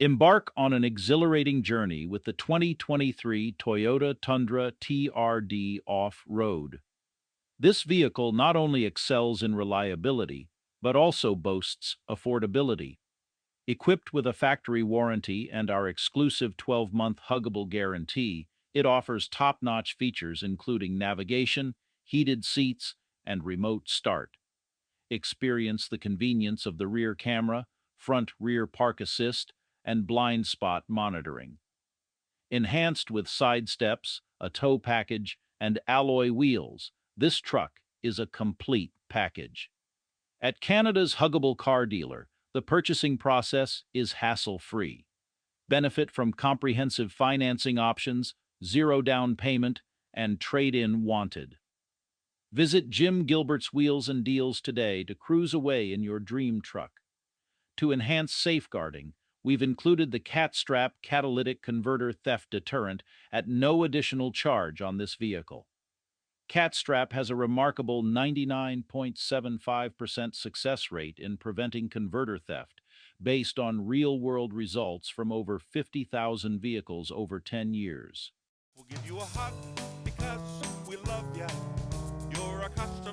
Embark on an exhilarating journey with the 2023 Toyota Tundra TRD Off-Road. This vehicle not only excels in reliability, but also boasts affordability. Equipped with a factory warranty and our exclusive 12-month Huggable Guarantee, it offers top-notch features including navigation, heated seats, and remote start. Experience the convenience of the rear camera, front-rear park assist, and blind spot monitoring. Enhanced with side steps, a tow package, and alloy wheels, this truck is a complete package. At Canada's Huggable car dealer, the purchasing process is hassle-free. Benefit from comprehensive financing options, zero down payment, and trade-in wanted. Visit Jim Gilbert's Wheels and Deals today to cruise away in your dream truck. To enhance safeguarding, we've included the CatStrap Catalytic Converter Theft Deterrent at no additional charge on this vehicle. CatStrap has a remarkable 99.75% success rate in preventing converter theft, based on real-world results from over 50,000 vehicles over 10 years. We'll give you a hug because we love ya. You're a customer.